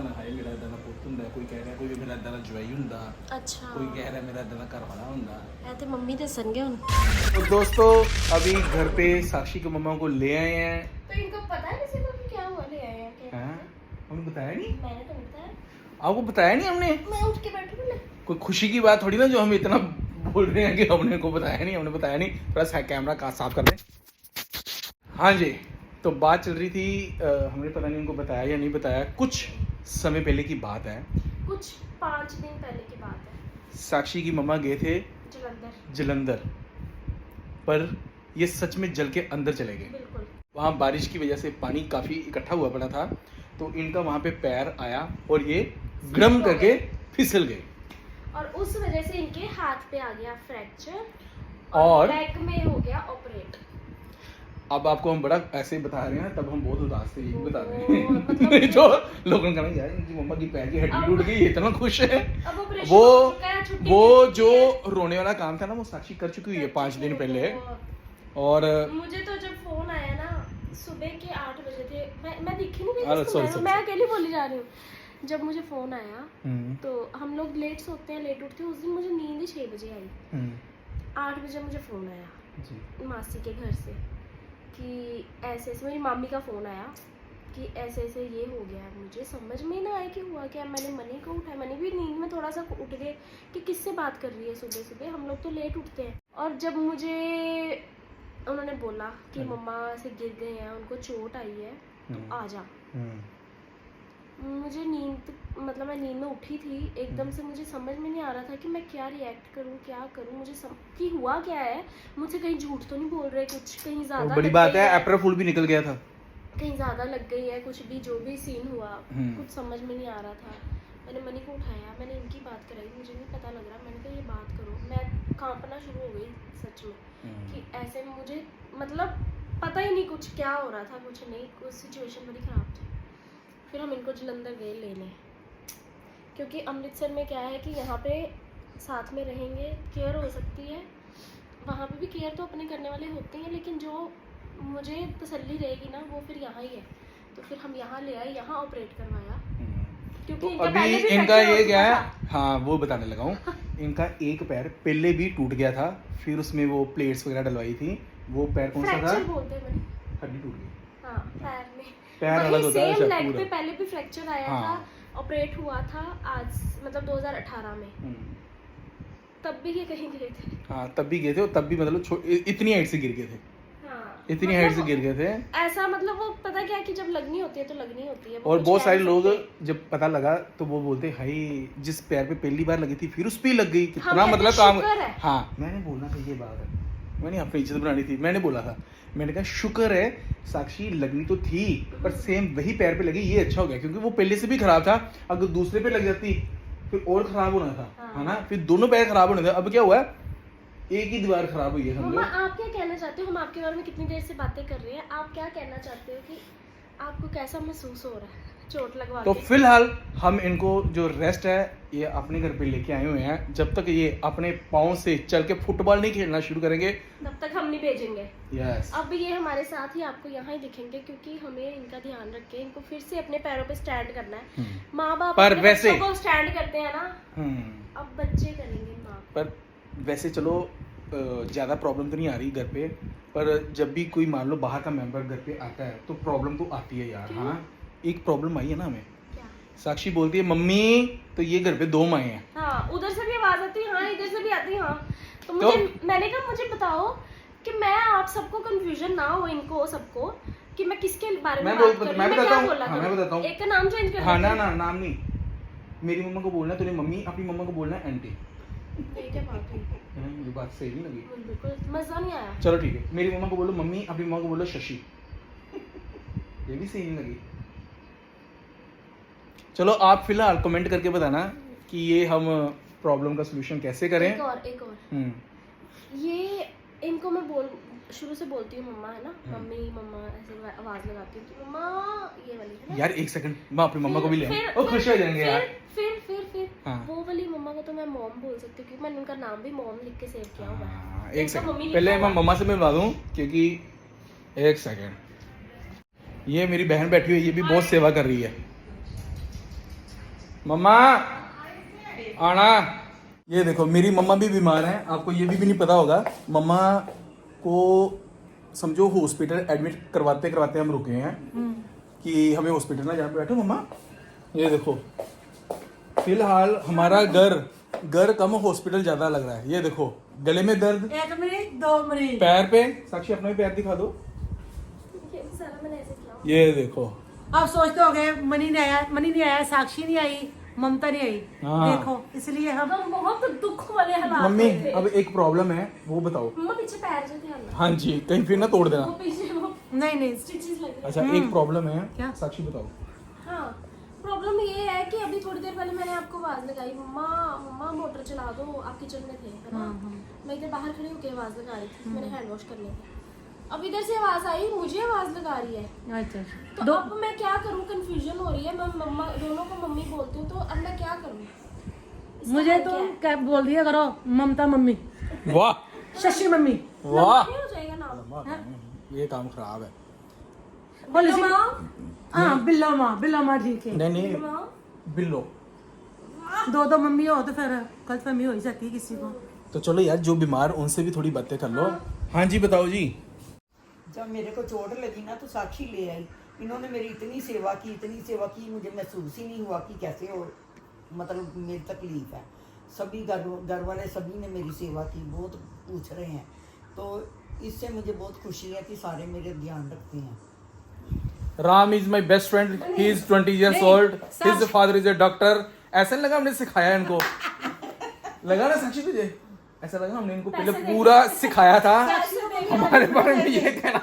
ना हाय मेरा इदा का पुੱਤ ਹੁੰਦਾ ਕੋਈ ਕਹਿ ਰਿਹਾ ਕੋਈ ਮੇਰਾ ਇਦਾ ਦਾ ਜਵਾਈ ਹੁੰਦਾ अच्छा कोई कह रहा मेरा इदा का घर वाला ਹੁੰਦਾ ਇਹ ਤੇ ਮੰਮੀ ਦੱਸਣਗੇ ਹੁਣ। तो दोस्तों अभी घर पे साक्षी की मम्मा को ले आए हैं। तो इनको पता है किसी को कि क्या हुआ, ले आए हैं क्या? हैं? हमने बताया नहीं, मैंने तो बताया, आपको बताया नहीं हमने। मैं उठ के बैठी हूँ ना। कोई खुशी की बात थोड़ी ना जो हम इतना बोल रहे हैं कि हमने को बताया नहीं, हमने बताया नहीं। थोड़ा कैमरा का साफ कर दें। हाँ जी, तो बात चल रही थी, हमने पता नहीं उनको बताया या नहीं बताया, कुछ समय पहले की बात है, कुछ 5 दिन पहले की बात है। साक्षी की मम्मा गए थे जलंधर, पर ये सच में जल के अंदर चले गए। बिल्कुल। वहाँ बारिश की वजह से पानी काफ़ी इकट्ठा हुआ पड़ा था, तो इनका वहाँ पे पैर आया और ये गड़म करके फिसल गए, और उस वजह से इनके हाथ पे आ गया फ्रैक्चर और बैक में हो गया ऑपरेट। अब आपको हम बड़ा ऐसे बता रहे हैं, तब हम बहुत उदास थे, ये भी बता रहे मतलब हैं। जो लोगों ने कहा यार इनकी मम्मा की पैर की हड्डी टूट गई, ये इतना खुश है। अब ऑपरेशन वो हो चुका है, छुट्टी वो मिल चुकी जो है। रोने वाला काम था ना, वो साक्षी कर चुकी हुई है 5 दिन पहले। तो और मुझे तो जब फोन आया ना, सुबह के 8 बजे थे, मैं दिख ही नहीं अरे रही थी, sorry, मैं अकेली बोली जा रही हूँ। जब मुझे फोन आया हम्म, तो हम लोग लेट सोते हैं, लेट उठते हैं। उस दिन मुझे नींद ही 6 बजे आई। हम्म, 8 बजे मुझे फ़ोन आया जी, मासी के घर से कि ऐसे ऐसे, मेरी मामी का फ़ोन आया कि ऐसे ऐसे ये हो गया है। मुझे समझ में ना आया कि हुआ क्या। मैंने मनी को उठाया, मैंने भी नींद में थोड़ा सा उठ गए कि किससे बात कर रही है सुबह सुबह, हम लोग तो लेट उठते हैं। और जब मुझे उन्होंने बोला कि मम्मा से गिर गए हैं, उनको चोट आई है, तो आ जा। मुझे नींद, मतलब मैं नींद में उठी थी एकदम से, मुझे समझ में नहीं आ रहा था कि मैं क्या रिएक्ट करूं, क्या करूं। मुझे कि हुआ क्या है, मुझसे कहीं झूठ तो नहीं बोल रहे, कुछ कहीं ज़्यादा बड़ी बात है, अप्रैल फूल भी निकल गया था, कहीं ज़्यादा लग गई है, कुछ भी, जो भी सीन हुआ कुछ समझ में नहीं आ रहा था। मैंने मनी को उठाया, मैंने इनकी बात कराई, मुझे नहीं पता लग रहा। मैंने कहा ये बात करो। मैं कांपना शुरू हो गई सच में कि ऐसे मुझे, मतलब पता ही नहीं कुछ क्या हो रहा था, कुछ नहीं, कुछ सिचुएशन बड़ी ख़राब थी। फिर हम इनको जलंधर गए लेने, क्योंकि अमृतसर में क्या है कि यहाँ पे साथ में रहेंगे, केयर हो सकती है। वहाँ पे भी केयर तो अपने करने वाले होते हैं, लेकिन जो मुझे तसल्ली रहेगी ना, वो फिर यहाँ ही है। तो फिर हम यहाँ ले आए, यहाँ ऑपरेट करवाया। तो अभी इनका ये क्या है, हाँ वो बताने लगा हूँ। इनका एक पैर पहले भी टूट गया था, फिर उसमें वो प्लेट्स वगैरह डलवाई थी। वो पैर कौन सा था? फ्रैक्चर बोलते हैं, हड्डी टूट गई, हाँ पैर में। पैर अलग होता है, सेम लेग पूरा पे पहले भी फ्रैक्चर आया हाँ। था, ऑपरेट हुआ था आज, मतलब 2018 में। तब भी ये कहीं गए थे। हाँ तब भी गए थे, और तब भी मतलब इतनी हाइट से गिर गए थे, हाँ, इतनी हाइट से गिर गए थे। ऐसा मतलब वो पता क्या है कि जब लगनी होती है तो लगनी होती है। और बहुत सारे लोग जब पता लगा तो वो बोलते हाय जिस पैर पे पहली बार लगी थी फिर उस पे ही लग गई, कितना मतलब काम। हाँ मैंने बोलना था, ये बात है, मैंने अपनी इज्जत बनानी थी। मैंने बोला था, मैंने कहा शुक्र है साक्षी लगनी तो थी, पर सेम वही पैर पे लगी, ये अच्छा हो गया, क्योंकि वो पहले से भी खराब था। अगर दूसरे पे लग जाती फिर और खराब होना था, है ना, फिर दोनों पैर खराब होने थे। अब क्या हुआ, एक ही दीवार खराब हुई है समझो। मम्मा आप क्या कहना चाहते हो? हम आपके बारे में कितनी देर से बातें कर रहे हैं, आप क्या कहना चाहते हो कि आपको कैसा महसूस हो रहा है चोट लगवा तो के? फिलहाल हम इनको जो रेस्ट है ये अपने घर पे लेके आए हुए हैं। जब तक ये अपने पाँव से चल के फुटबॉल नहीं खेलना शुरू करेंगे तब तक हम नहीं भेजेंगे। यस, अब ये हमारे साथ ही आपको यहाँ ही दिखेंगे, क्योंकि हमें इनका ध्यान रख के इनको फिर से अपने पैरों पे स्टैंड करना है। माँ बाप पर अपने वैसे बच्चों को स्टैंड करते हैं ना, अब बच्चे करेंगे माँ। पर वैसे चलो ज़्यादा प्रॉब्लम तो नहीं आ रही घर पे, पर जब भी कोई मान लो बाहर का मेंबर घर पे आता है तो प्रॉब्लम तो आती है यार। हाँ एक प्रॉब्लम आई है ना हमें, क्या? साक्षी बोलती है मम्मी तो ये घर पे 2 माएँ हैं। हाँ उधर से भी आवाज आती है, हाँ इधर से भी आती है, हाँ। तो मुझे मैंने कहा मुझे बताओ कि मैं आप सबको कंफ्यूजन ना हो, इनको सबको, कि मैं किसके बारे में बात कर रही हूँ, मैं क्या बोला करूँ? मैं बताता हूँ, एक का नाम चेंज कर। हाँ ना ना नाम नहीं, मेरी मम्मा को बोलना तूने मम्मी, अपनी मम्मा को बोलना आंटी। ये क्या बात हुई? मुझे बात सही नहीं लगी, बिल्कुल मजा नहीं आया। चलो ठीक है, मेरी मम्मा को बोलो मम्मी, अपनी मम्मा को बोलो शशि। ये भी सही नहीं लगी। चलो आप फिलहाल कमेंट करके बताना कि ये हम प्रॉब्लम का सलूशन कैसे करें। एक और ये इनको मैं शुरू से बोलती हूँ मम्मा, है ना, मम्मी मम्मा ऐसे आवाज लगाती हूँ तो मम्मा ये वाली है ना। यार एक सेकंड, मैं अपनी मम्मा को भी ले फिर- वो खुश हो जाएंगे यार। फिर हाँ। वो वाली मम्मा को तो मैं मॉम बोल सकती हूँ, क्योंकि मैंने उनका नाम भी मॉम लिख के सेव किया हुआ है। हाँ, एक इनका मम्मी सेकंड लिखा पहले हुआ मैं मम्मा से मिलवा दूँ, क्योंकि एक सेकंड, ये मेरी बहन बैठी हुई है, ये भी बहुत सेवा कर रही है। मम्मा आना। ये देखो मेरी मम्मा भी बीमार है, आपको ये भी नहीं पता होगा। मम्मा को समझो हॉस्पिटल एडमिट करवाते करवाते हम रुके हैं कि हमें हॉस्पिटल ना जाना। बैठो मम्मा। ये देखो फिलहाल हमारा घर कम हॉस्पिटल ज्यादा लग रहा है। ये देखो गले में दर्द, 1 मिनट 2 मिनट पैर पे, साक्षी अपना भी पैर दिखा दो। ये सारा मैंने ऐसे किया। ये देखो अब सोचते हो गए मनी नहीं आया, साक्षी नहीं आई, ममता नहीं आई। हाँ। देखो इसलिए हम हम बहुत दुख वाले हालात मम्मी में थे। अब एक प्रॉब्लम है, वो बताओ। मम्मा पीछे पैर जो ध्यान रखो। हाँ जी, कहीं फिर ना तोड़ देना। वो पीछे वो नहीं स्टिचेस लग रहे हैं। अच्छा एक प्रॉब्लम है, क्या? साक्षी बताओ। हाँ प्रॉब्लम ये है कि अभी थोड़ी देर पहले मैंने आपको आवाज लगाई, मम्मा मम्मा मोटर चला दो, आप किचन में थे है ना। मैं इधर बाहर खड़ी होकर आवाज लगा रही थी, मैंने हैंड वॉश करने थे। अब इधर से आवाज आई, मुझे आवाज लगा रही है। अच्छा तो अब मैं क्या करूँ, कंफ्यूजन हो रही है। मैं मम्मा दोनों को मम्मी बोलती हूँ, तो अब मैं क्या करूँ। मुझे तो क्या बोल दिया करो, ममता मम्मी, वाह शशि मम्मी। वाह, हो जाएगा नाम। ये काम खराब है। बोले माँ, हाँ बिल्लो माँ ठीक है। नहीं माँ, बिल्लो। 2 मम्मी हो तो फिर गलतफहमी हो ही जाती है किसी को। तो चलो यार, जो बीमार उनसे भी थोड़ी बातें कर लो। हाँ जी बताओ जी। जब मेरे को चोट लगी ना तो साक्षी ले आई। इन्होंने मेरी इतनी सेवा की, मुझे महसूस ही नहीं हुआ कि कैसे हो, मतलब मेरी तकलीफ है। सभी घर वाले सभी ने मेरी सेवा की, बहुत पूछ रहे हैं। तो इससे मुझे बहुत खुशी है कि सारे मेरे ध्यान रखते हैं। Ram is my best friend, he is 20 years old, his father is a doctor. ऐसा नहीं लगा हमने सिखाया इनको? लगा ना साक्षी तुझे? ऐसा लगा हमने इनको पहले पूरा सिखाया था। हमारे बारे में ये कहना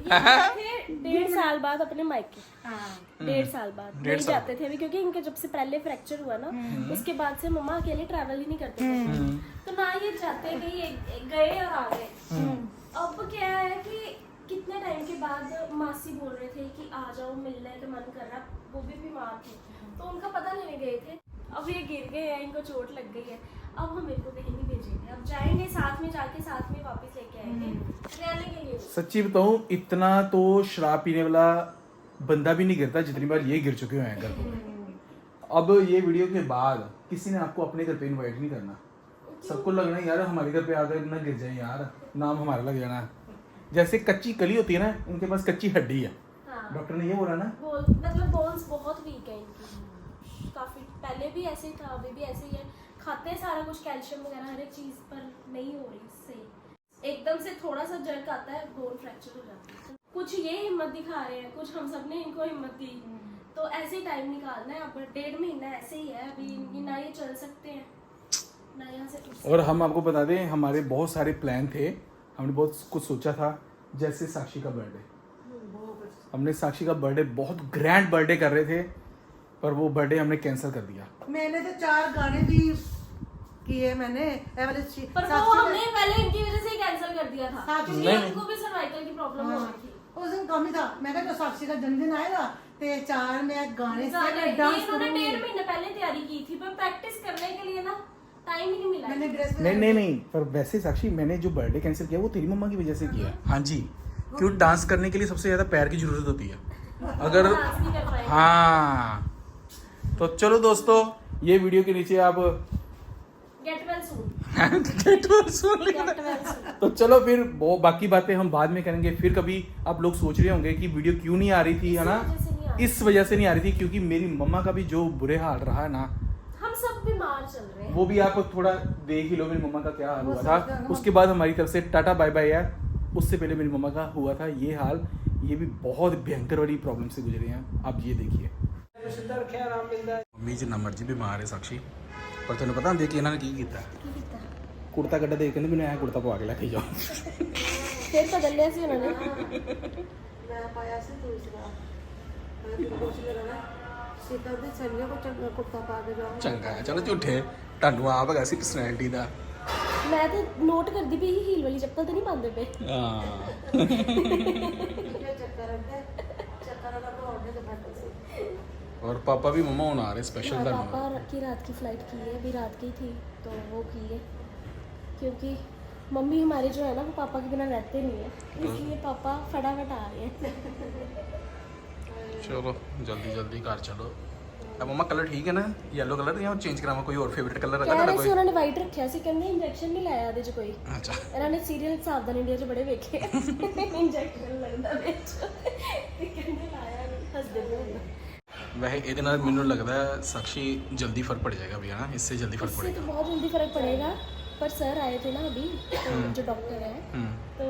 हाँ, ये 1.5 साल बाद अपने मायके, 1.5 साल बाद नहीं जाते थे अभी, क्योंकि इनके जब से पहले फ्रैक्चर हुआ ना, उसके बाद से मम्मा अकेले ट्रैवल ही नहीं करते थे। तो ना ये जाते नहीं, गए और आ गए। अब क्या है कि कितने टाइम के बाद मासी बोल रहे थे कि आ जाओ, मिलने का मन कर रहा। वो भी बीमार थे, तो उनका पता लेने गए थे। अब ये गिर गए हैं, इनको चोट लग गई है। अब हम इनको कहीं नहीं भेजेंगे, अब जाएंगे साथ में, जाके साथ में वापस लेके आएंगे रहने के लिए। सच्ची बताऊं, इतना तो शराब पीने वाला बंदा भी नहीं गिरता जितनी बार ये गिर चुके हुए हैं घर पर। अब ये वीडियो के बाद किसी ने आपको अपने घर पे इनवाइट नहीं करना। सबको लगना यार हमारे घर पे आकर ना गिर जाए यार, नाम हमारा लग जाना। जैसे कच्ची कली होती है ना, इनके पास कच्ची हड्डी है। हाँ। डॉक्टर ने ये बोला ना, मतलब बोन्स बहुत वीक है इनकी। काफी पहले भी ऐसे ही था, अभी भी ऐसे ही है। खाते हैं सारा कुछ, कैल्शियम वगैरह हर एक चीज, पर नहीं हो रही सही। एकदम से थोड़ा सा जर्क आता है, बोन फ्रैक्चर हो जाता है। कुछ ये हिम्मत दिखा रहे हैं, कुछ हम सब ने इनको हिम्मत दी। तो ऐसे ही टाइम निकालना है। अब 1.5 महीना ऐसे ही है अभी, ना ये चल सकते हैं ना यहाँ से उठ सकते हैं। और हम आपको बता दें, हमारे बहुत सारे प्लान थे, हमने बहुत कुछ सोचा था। जैसे साक्षी का बर्थडे, हमने साक्षी का बर्थडे बहुत ग्रैंड बर्थडे कर रहे थे, पर वो बर्थडे हमने कैंसिल कर दिया। मैंने तो 4 गाने भी किए मैंने पर वो हमने पहले इनकी वजह से ही कैंसिल कर दिया था, साक्षी क्योंकि नहीं। उनको भी सर्वाइकल की प्रॉब्लम हो रही थी। उस दिन कम ही था। मैं कहा साक्षी का जन्मदिन आएगा तो 4 में गाने ये डांस इन्होंने करूंगी। 1.5 महीने पहले तैयारी की थी, पर प्रैक्टिस करने के लिए ना टाइम ही नहीं मिला। मैंने ड्रेस नहीं, पर वैसे साक्षी मैंने जो बर्थडे कैंसिल किया वो तेरी मम्मा की वजह से किया। हाँ जी, क्यों डांस करने के लिए सबसे ज्यादा पैर की जरूरत होती है। अगर डांस नहीं कर पाए। हाँ, तो चलो दोस्तों, ये वीडियो के नीचे आप get well soon. Get well soon लिखना। Get well soon. तो चलो फिर वो बाकी बातें हम बाद में करेंगे। फिर कभी आप लोग सोच रहे होंगे कि वीडियो क्यों नहीं आ रही थी, है ना? इस वजह से नहीं आ रही थी क्योंकि मेरी मम्मा का भी जो बुरे हाल रहा ना, हम सब बीमार चल रहे हैं। वो भी आप थोड़ा देख ही लो मेरी मम्मा का क्या हाल हुआ था। उसके बाद हमारी तरफ से टाटा बाय बाय यार। उससे पहले मेरी मम्मा का हुआ था ये हाल। ये भी बहुत भयंकर वाली प्रॉब्लम से गुजरे हैं। आप ये देखिए, मम्मी जिन्ना मर्जी बीमार है साक्षी, पर तेन पता देख इन्होंने की किया? कुर्ता कड्डा देख कहते मैंने आया कुर्ता पवा के लेके जाओ। फिर बदल लिया सी उन्होंने। मैं पाया से दूसरा मैं भी कुछ लगा सीता दे चलिए को चंगा कुत्ता पा के जाओ। चंगा है, चलो झूठे ਤੁਹਾਨੂੰ ਆਪ ਹੈਗਾ ਸੀ ਪਰਸਨੈਲਿਟੀ ਦਾ। मैं तो नोट करती भी हील वाली चप्पल तो नहीं पाते पे। ਹਾਂ चक्कर वाला को ऑर्डर के फट से और पापा भी मम्मा होना आ रहे स्पेशल हाँ, धन्यवाद। पापा की रात की फ्लाइट की है, अभी रात की थी तो वो की है, क्योंकि मम्मी हमारे जो है ना वो पापा के बिना रहते नहीं है, इसलिए पापा फटाफट आ रहे हैं। चलो जल्दी जल्दी घर चलो। अब मम्मा कलर ठीक है ना येलो कलर या चेंज करावा कोई और फेवरेट कलर रखा ਕਹਿ ਤੁਹਾਡਾ ਰਹੇ ਸੀ ਕੋਈ ਉਹਨਾਂ ਨੇ ਵਾਈਟ ਰੱਖਿਆ ਸੀ ਕਹਿੰਦੇ ਇੰਜੈਕਸ਼ਨ ਨਹੀਂ ਲਾਇਆ ਇਹਦੇ 'ਚ ਕੋਈ ਅੱਛਾ ਇਹਨਾਂ ਨੇ ਸੀਰੀਅਲ ਸਾਵਧਾਨ ਇੰਡੀਆ 'ਚ ਬੜੇ ਵੇਖੇ ਇੰਜੈਕਸ਼ਨ ਲੱਗਦਾ ਵਿੱਚ ਤੇ ਕਹਿੰਦੇ ਲਾਇਆ ਨਹੀਂ ਹੱਸਦੇ ਪਏ वैसे ਇਹਦੇ ਨਾਲ ਮੈਨੂੰ ਲੱਗਦਾ ਹੈ ਸਾਕਸ਼ੀ जल्दी फर्क पड़ जाएगा अभी है ना इससे जल्दी फर्क इससे पड़ेगा तो बहुत जल्दी फर्क पड़ेगा पर सर आए थे ना अभी तो जो डॉक्टर है तो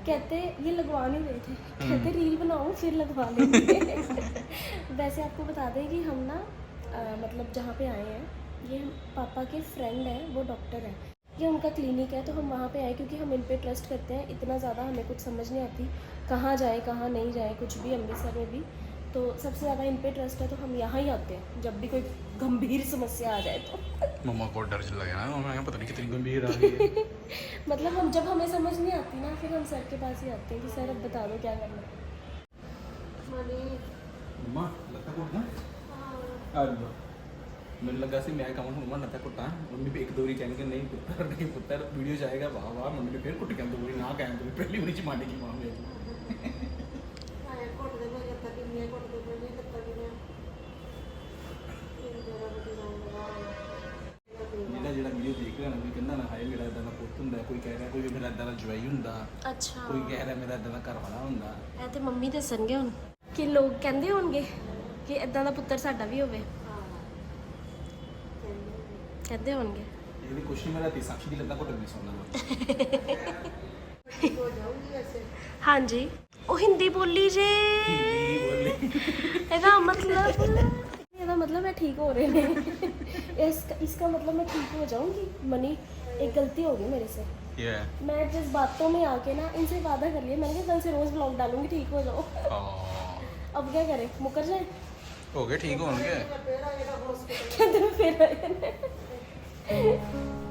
कहते ये लगवा नहीं रहे थे कहते रील बनाओ फिर लगवा लेंगे वैसे आपको बता दें कि हम ना मतलब जहाँ पे आए हैं ये पापा के फ्रेंड हैं वो डॉक्टर है ये उनका क्लिनिक है तो हम वहाँ पे आए क्योंकि हम इन पे ट्रस्ट करते हैं इतना ज़्यादा हमें कुछ समझ नहीं आती कहाँ जाए कहाँ नहीं जाए कुछ भी अमृतसर में भी तो सबसे ज़्यादा इन पे ट्रस्ट है तो हम यहाँ ही आते हैं जब भी कोई गंभीर समस्या आ जाए तो मम्मा को डर लगा ना मम्मा पता नहीं कितनी गंभीर आ गई है मतलब हम जब हमें समझ नहीं आती ना फिर हम सर के पास ही आते हैं कि सर अब बता दो क्या करना है मनी मम्मा लगता को ना आ लो मैंने लगा सी मैं कहूँ मम्मा लगता कुत्ता मम्मी भी एक दो बारी कहेंगे नहीं पुत्र वीडियो जाएगा वाह वाह मम्मी ने फिर कुट के दो बारी ना कहें तो पहली बारी च मानेगी मां मेरी आए कोट दे मैं करता कि मैं कोट दे मैं करता कि मैं ਜਿਹੜਾ ਜਿਹੜਾ ਵੀਡੀਓ ਦੇਖ ਰਿਹਾ ਨਾ ਕੋਈ ਕਹਿੰਦਾ ਨਾ ਹਾਏ ਮੇਰਾ ਇਦਾਂ ਦਾ ਪੁੱਤ ਹੁੰਦਾ ਕੋਈ ਕਹਿ ਰਿਹਾ ਕੋਈ ਮੇਰਾ ਇਦਾਂ ਦਾ ਜਵਾਈ ਹੁੰਦਾ ਅੱਛਾ ਕੋਈ ਕਹਿ ਰਿਹਾ ਮੇਰਾ ਇਦਾਂ ਦਾ ਘਰ ਵਾਲਾ ਹੁੰਦਾ ਇਹ ਤੇ ਮੰਮੀ ਦੱਸਣਗੇ ਹੁਣ ਕਿ ਲੋਕ ਕਹਿੰਦੇ ਹੋਣਗੇ ਕਿ ਇਦਾਂ ਦਾ ਪੁੱਤਰ ਸਾਡਾ ਵੀ ਹੋਵੇ ਕਹਿੰਦੇ ਹੋਣਗੇ ਇਹ ਵੀ ਕੁਛ ਨਹੀਂ ਮੇਰਾ ਤੀ ਸਾਖੀ ਦੀ ਲੱਗਾ ਘੁੱਟ ਨਹੀਂ ਸੁਣਨਾ हो जाऊंगी वैसे ਹਾਂਜੀ ਉਹ ਹਿੰਦੀ ਬੋਲੀ ਜੇ ਇਹਦਾ मतलब मैं ठीक हो रहे हैं इसका मतलब मैं ठीक हो जाऊंगी मनी एक गलती होगी मेरे से ये मैं जिस बातों में आके ना इनसे वादा कर लिया मैंने कहा कल से रोज ब्लॉग डालूंगी ठीक हो जाओ अब क्या करें मुकर जाए हो गए ठीक होंगे फिर आएगा हॉस्पिटल कहते मैं फिर आए